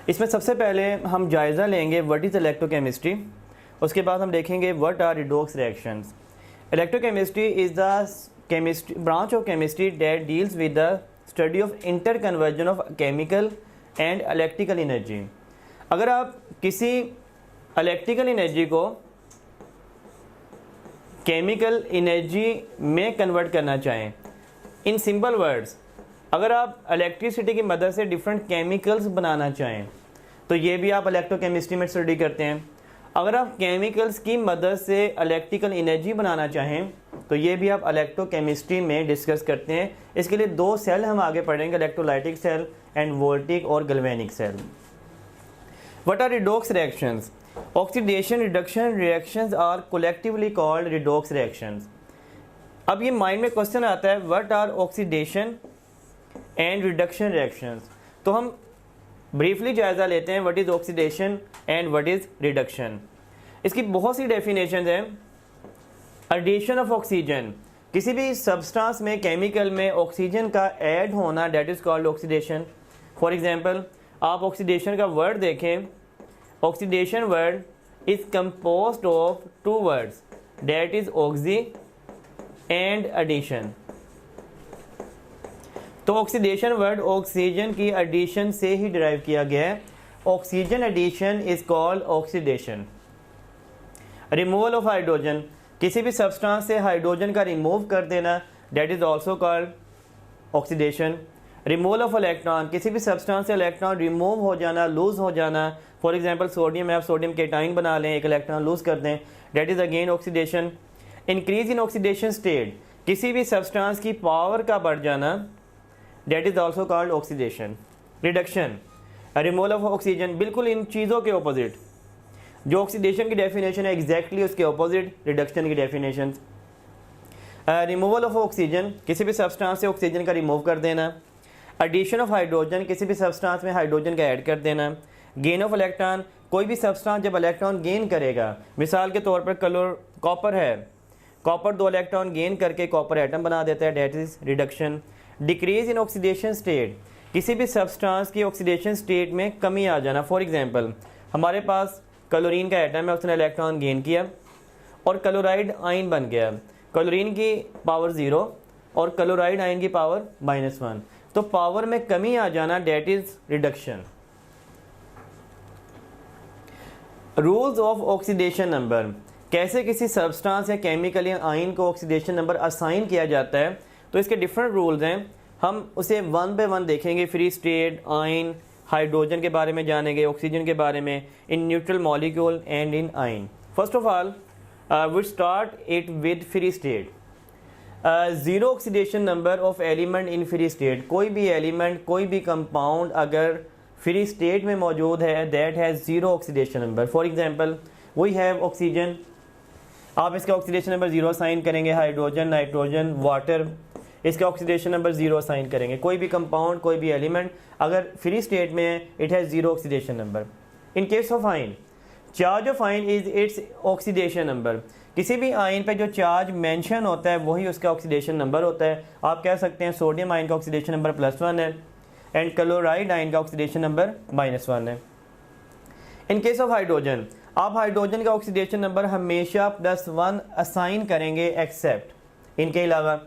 इसमें सबसे पहले हम जायज़ा लेंगे व्हाट इज़ इलेक्ट्रोकेमिस्ट्री। उसके बाद हम देखेंगे what are redox reactions. Electrochemistry is the chemistry branch of chemistry that deals with the study of interconversion of chemical and electrical energy. अगर आप किसी इलेक्ट्रिकल एनर्जी को केमिकल एनर्जी में convert करना चाहें, इन सिंपल वर्ड्स अगर आप electricity की मदद से डिफरेंट केमिकल्स बनाना चाहें तो ये भी आप इलेक्ट्रोकेमिस्ट्री में स्टडी करते हैं। अगर आप केमिकल्स की मदद से इलेक्ट्रिकल एनर्जी बनाना चाहें तो ये भी आप इलेक्ट्रोकेमिस्ट्री में डिस्कस करते हैं। इसके लिए दो सेल हम आगे पढ़ेंगे, इलेक्ट्रोलाइटिक सेल एंड वोल्टिक और galvanic cell. What are redox reactions? Oxidation reduction reactions are collectively called redox reactions. अब ये माइंड में क्वेश्चन आता है what are oxidation and reduction reactions. तो हम ब्रीफली जायज़ा लेते हैं what is oxidation and what is reduction. इसकी बहुत सी डेफिनेशन हैं। एडिशन ऑफ ऑक्सीजन, किसी भी सब्सटेंस में केमिकल में ऑक्सीजन का ऐड होना, that is called oxidation. For example आप ऑक्सीडेशन का वर्ड देखें, oxidation word is composed of two words, that is oxy and addition. तो ऑक्सीडेशन वर्ड ऑक्सीजन की एडिशन से ही डिराइव किया गया है। Oxygen addition is called oxidation. Removal of hydrogen, किसी भी सब्सटेंस से हाइड्रोजन का रिमूव कर देना, that is also called oxidation. Removal of electron, किसी भी सब्सटेंस से इलेक्ट्रॉन रिमूव हो जाना, लूज हो जाना। फॉर एग्जांपल सोडियम है, आप सोडियम केटाइन बना लें, एक इलेक्ट्रॉन लूज कर दें, that is again oxidation. Increase in oxidation state, किसी भी सब्सटेंस की पावर का बढ़ जाना, that is also called oxidation. Reduction, removal of oxygen, बिल्कुल इन चीज़ों के ऑपोजिट। जो ऑक्सीडेशन की डेफिनेशन है एग्जैक्टली उसके ऑपोजिट रिडक्शन की डेफिनेशन। रिमूवल ऑफ ऑक्सीजन, किसी भी सब्सटेंस से ऑक्सीजन का रिमूव कर देना। एडिशन ऑफ हाइड्रोजन, किसी भी सब्सटेंस में हाइड्रोजन का ऐड कर देना। गेन ऑफ इलेक्ट्रॉन, कोई भी सब्सटेंस जब इलेक्ट्रॉन गेन करेगा, मिसाल के तौर पर कॉपर है, कॉपर 2 इलेक्ट्रॉन गेन करके कॉपर एटम बना देता है, that is reduction. Decrease in oxidation state, किसी भी सब्सटेंस की ऑक्सीडेशन स्टेट में कमी आ जाना। फॉर एग्जांपल हमारे पास क्लोरीन का एटम है, उसने इलेक्ट्रॉन गेन किया और क्लोराइड आयन बन गया। क्लोरीन की पावर 0 और क्लोराइड आयन की पावर -1, तो पावर में कमी आ जाना, that is reduction. Rules of oxidation number, कैसे किसी सब्सटेंस या केमिकल या आयन को ऑक्सीडेशन नंबर असाइन किया जाता है, तो इसके डिफरेंट रूल्स हैं। हम उसे वन बाय वन देखेंगे। फ्री स्टेट, आयन, हाइड्रोजन के बारे में जानेंगे, ऑक्सीजन के बारे में, in neutral molecule and in ion. First of all we start it with free state. Zero oxidation number of element in free state, कोई भी एलिमेंट, कोई भी कंपाउंड अगर फ्री स्टेट में मौजूद है, that has zero oxidation number. For example we have oxygen, आप इसका ऑक्सीडेशन नंबर 0 साइन करेंगे। हाइड्रोजन, नाइट्रोजन, वाटर, इसका ऑक्सीडेशन नंबर 0 साइन करेंगे। कोई भी कंपाउंड, कोई भी एलिमेंट अगर फ्री स्टेट में है, it has 0 oxidation number. In case of ion, charge of ion is its oxidation number. किसी भी आयन पे जो चार्ज मेंशन होता है वही उसका ऑक्सीडेशन नंबर होता है। आप कह सकते हैं सोडियम आयन का ऑक्सीडेशन नंबर +1 है एंड क्लोराइड आयन का ऑक्सीडेशन नंबर -1 है। इन केस ऑफ हाइड्रोजन, आप हाइड्रोजन का ऑक्सीडेशन नंबर हमेशा +1 असाइन करेंगे, एक्सेप्ट इनके अलावा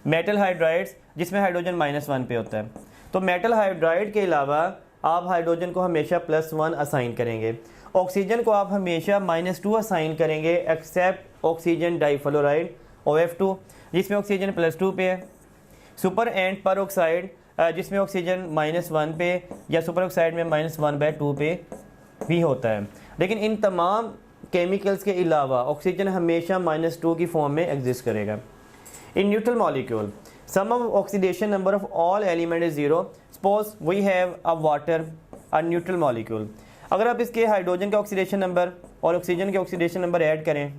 मेटल हाइड्राइड्स जिसमें हाइड्रोजन -1 पे होता है। तो मेटल हाइड्राइड के अलावा आप हाइड्रोजन को हमेशा +1 असाइन करेंगे। ऑक्सीजन को आप हमेशा -2 असाइन करेंगे, एक्सेप्ट ऑक्सीजन डाइफ्लोराइड OF2 जिसमें ऑक्सीजन +2 पे है। सुपर एंड पर ऑक्साइड जिसमें ऑक्सीजन -1 पे या सुपर ऑक्साइड में -1/2 पे भी होता है। लेकिन इन तमाम केमिकल्स के अलावा ऑक्सीजन हमेशा -2 की फॉर्म में एग्जिस्ट करेगा। In neutral molecule, sum of oxidation number of all element is 0। Suppose we have a water, a neutral molecule. अगर आप इसके हाइड्रोजन का ऑक्सीडेशन नंबर और ऑक्सीजन के ऑक्सीडेशन नंबर ऐड करें,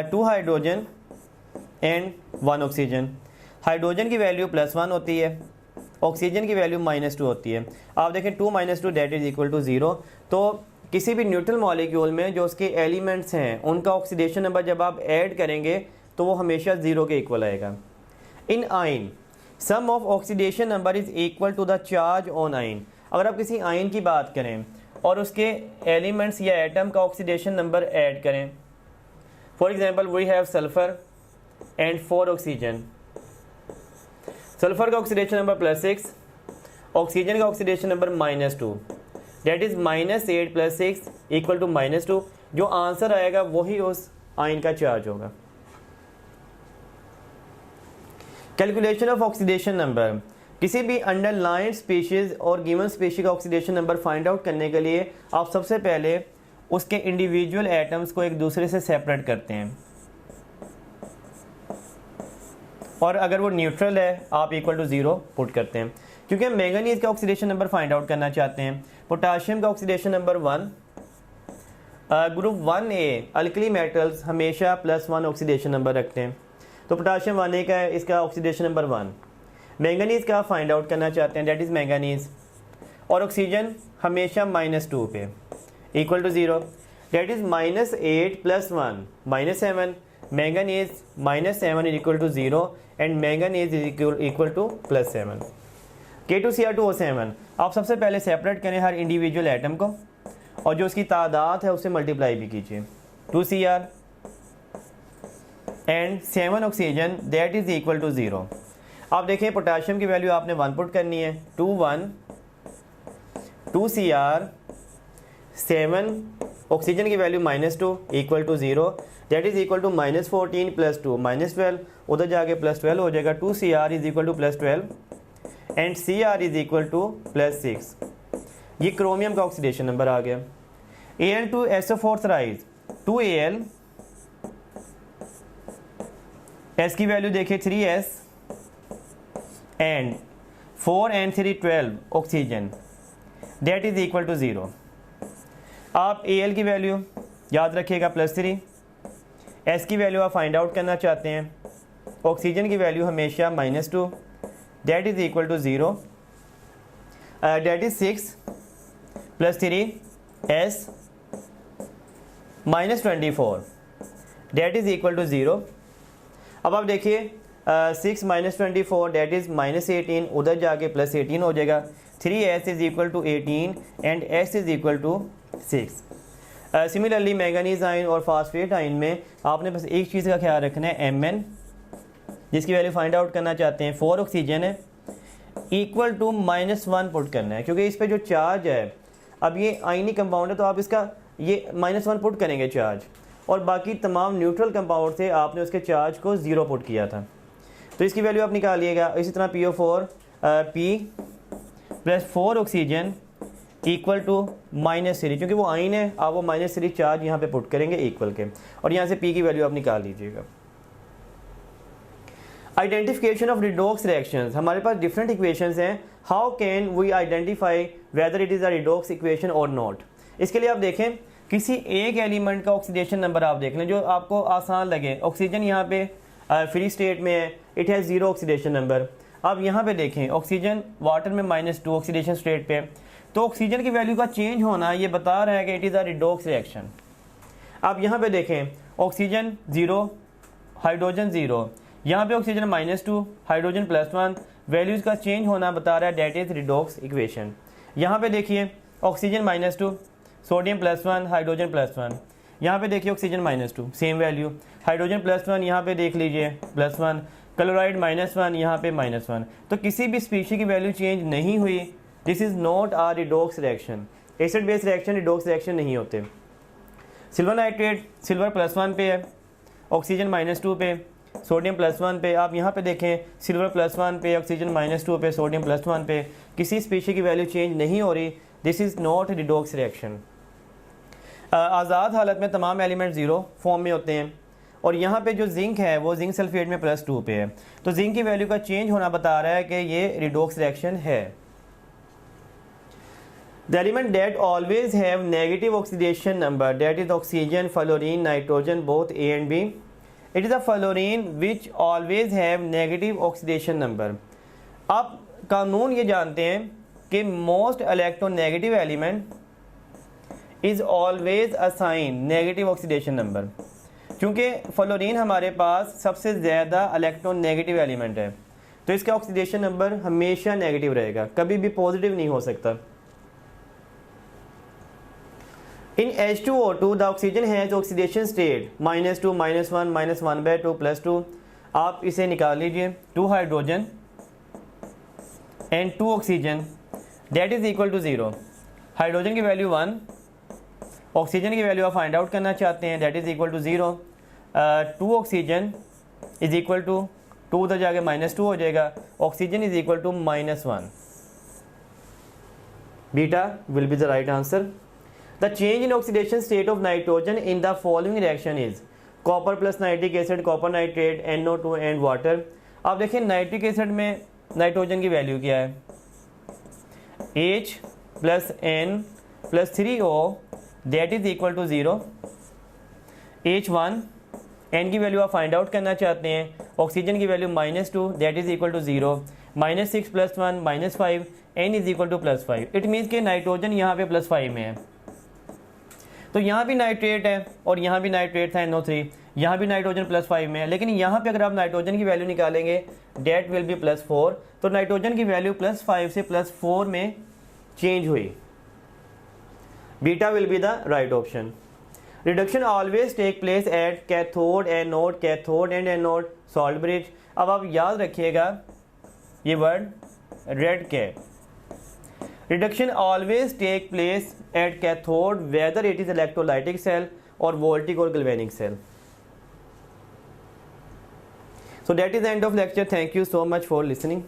2 हाइड्रोजन एंड 1 ऑक्सीजन, हाइड्रोजन की value +1 होती है, ऑक्सीजन की वैल्यू -2 होती है। आप देखें 2 - 2 दैट इज इक्वल टू 0। तो किसी भी न्यूट्रल मॉलिक्यूल में जो उसके एलिमेंट्स हैं उनका ऑक्सीडेशन नंबर जब आप ऐड करेंगे तो वो हमेशा 0 के इक्वल आएगा। In ion, sum of oxidation number is equal to the charge on ion. अगर आप किसी आयन की बात करें और उसके एलिमेंट्स या एटम का ऑक्सीडेशन नंबर ऐड करें, for example we have sulphur and 4 oxygen. Sulphur का ऑक्सीडेशन नंबर +6, ऑक्सीजन का oxidation number -2, that is -8 + 6 equal to -2। जो आंसर आएगा वही उस आयन का चार्ज होगा। कैलकुलेशन ऑफ ऑक्सीडेशन नंबर, किसी भी अंडरलाइन स्पीशीज और गिवन स्पीशी का ऑक्सीडेशन नंबर फाइंड आउट करने के लिए आप सबसे पहले उसके इंडिविजुअल एटम्स को एक दूसरे से सेपरेट करते हैं, और अगर वो न्यूट्रल है आप इक्वल टू 0 पुट करते हैं। क्योंकि हम मैंगनीज का ऑक्सीडेशन नंबर फाइंड आउट करना चाहते हैं, पोटाशियम का oxidation number 1, group 1A alkali metals हमेशा +1 ऑक्सीडेशन नंबर रखते हैं, तो पोटाशियम 1A का है, इसका ऑक्सीडेशन नंबर 1। मैंगनीज का फाइंड आउट करना चाहते हैं, दैट इज मैंगनीज, और ऑक्सीजन हमेशा -2 पे equal to 0, that is -8 + 1 -7। Manganese -7 is equal to 0 and manganese is equal to +7। K2Cr2O7 आप सबसे पहले सेपरेट करें हर इंडिविजुअल एटम को, और जो उसकी तादाद है उससे मल्टीप्लाई भी कीजिए। 2Cr and 7 oxygen that is equal to 0। आप देखें पोटाशियम की वैल्यू आपने 1 पुट करनी है, 2Cr 7 ऑक्सीजन की value -2 equal to 0, that is equal to -14 + 2 -12, उधर जाके +12 हो जाएगा। 2Cr is equal to +12 and Cr is equal to +6। ये क्रोमियम का ऑक्सीडेशन नंबर आ गया। Al2SO4 थ्राइज 2Al, S की वैल्यू देखिए 3S and 4 and 3 12 oxygen that is equal to 0। आप Al की वैल्यू याद रखिएगा +3, S की वैल्यू आप फाइंड आउट करना चाहते हैं, ऑक्सीजन की वैल्यू हमेशा -2 that is equal to 0, that is 6 + 3 S -24 that is equal to 0। अब आप देखिए 6 - 24 दैट इज -18, उधर जाके +18 हो जाएगा। 3S is equal to 18 and S is equal to 6। Similarly manganese ion और फास्फेट आयन में आपने बस एक चीज़ का ख्याल रखना है, Mn जिसकी वैल्यू फाइंड आउट करना चाहते हैं, 4 ऑक्सीजन है, इक्वल टू -1 पुट करना है, क्योंकि इस पर जो चार्ज है, अब ये आयनी कंपाउंड है तो आप इसका ये -1 पुट करेंगे चार्ज, और बाकी तमाम न्यूट्रल कंपाउंड से आपने उसके चार्ज को 0 पुट किया था, तो इसकी वैल्यू आप निकालिएगा। इसी तरह PO4 P + 4 oxygen equal to -3, क्योंकि वो आयन है, आप वो -3 चार्ज यहाँ पे पुट करेंगे इक्वल के, और यहाँ से P की वैल्यू आप निकाल लीजिएगा। आइडेंटिफिकेशन ऑफ रिडॉक्स रिएक्शंस, हमारे पास डिफरेंट इक्वेशंस हैं, how can we identify whether it is a redox equation और नॉट। इसके लिए आप देखें किसी एक एलिमेंट का ऑक्सीडेशन नंबर आप देख लें जो आपको आसान लगे। ऑक्सीजन यहाँ पे फ्री स्टेट में है, इट हैज़ 0 ऑक्सीडेशन नंबर। आप यहाँ पे देखें ऑक्सीजन वाटर में -2 ऑक्सीडेशन स्टेट पे, तो ऑक्सीजन की वैल्यू का चेंज होना ये बता रहा है कि it is a redox reaction. आप यहाँ पे देखें ऑक्सीजन 0, हाइड्रोजन 0, यहाँ पे ऑक्सीजन -2, हाइड्रोजन +1, वैल्यूज़ का चेंज होना बता रहा है दैट इज़ रिडॉक्स इक्वेशन। यहाँ पे देखिए ऑक्सीजन -2, सोडियम +1, हाइड्रोजन +1, यहाँ पे देखिए ऑक्सीजन -2 सेम वैल्यू, हाइड्रोजन +1 यहाँ पे देख लीजिए +1, क्लोराइड -1 यहाँ पे -1, तो किसी भी स्पीशी की वैल्यू चेंज नहीं हुई। This is not a redox reaction. Acid base reaction redox reaction नहीं होते। सिल्वर नाइट्रेट सिल्वर +1 पे है, ऑक्सीजन -2 पे, सोडियम +1 पे। आप यहाँ पे देखें सिल्वर +1 पे, ऑक्सीजन -2 पे, सोडियम +1 पे, किसी स्पीशी की वैल्यू चेंज नहीं हो रही। This is not redox reaction. आज़ाद हालत में तमाम एलिमेंट 0 फॉर्म में होते हैं, और यहाँ पे जो जिंक है वो जिंक सल्फेट में +2 पे है, तो जिंक की वैल्यू का चेंज होना बता रहा है कि ये रिडॉक्स रिएक्शन है। The element that always have negative oxidation number that is oxygen, fluorine, nitrogen both A and B। It is a fluorine which always have negative oxidation number. आप कानून ये जानते हैं कि most electronegative element is always assign negative oxidation number, क्योंकि fluorine हमारे पास सबसे ज़्यादा इलेक्ट्रोनेगेटिव एलिमेंट है, तो इसका ऑक्सीडेशन नंबर हमेशा नेगेटिव रहेगा, कभी भी पॉजिटिव नहीं हो सकता। In H2O2 the oxygen has oxidation state -2, -1, -1/2, +2. आप इसे निकाल लीजिए, 2 hydrogen and 2 oxygen that is equal to 0. Hydrogen की वैल्यू 1, ऑक्सीजन की वैल्यू आप फाइंड आउट करना चाहते हैं, that is equal to 0. 2 oxygen is equal to 2 उधर जाके -2 हो जाएगा, oxygen is equal to -1. Beta will be the right answer. The change in oxidation state of nitrogen in the following reaction is copper plus nitric acid, copper nitrate, NO2 and water. अब देखिए nitric acid में nitrogen की value क्या है, H plus N plus 3O that is equal to 0. H1 N की value आप find out करना चाहते हैं, ऑक्सीजन की value -2 that is equal to 0. -6 + 1 -5, N is equal to +5. It means कि नाइट्रोजन यहाँ पे +5 में है, तो यहाँ भी नाइट्रेट है और यहाँ भी नाइट्रेट था NO3, यहाँ भी नाइट्रोजन +5 में है, लेकिन यहाँ पे अगर आप नाइट्रोजन की वैल्यू निकालेंगे डेट विल बी +4. तो नाइट्रोजन की वैल्यू +5 से +4 में चेंज हुई. Beta will be the right option. Reduction always take place at cathode anode, cathode and anode salt bridge. अब आप याद रखिएगा ये word red cap. Reduction always take place at cathode whether it is electrolytic cell or voltaic or galvanic cell. So that is the end of lecture. Thank you so much for listening.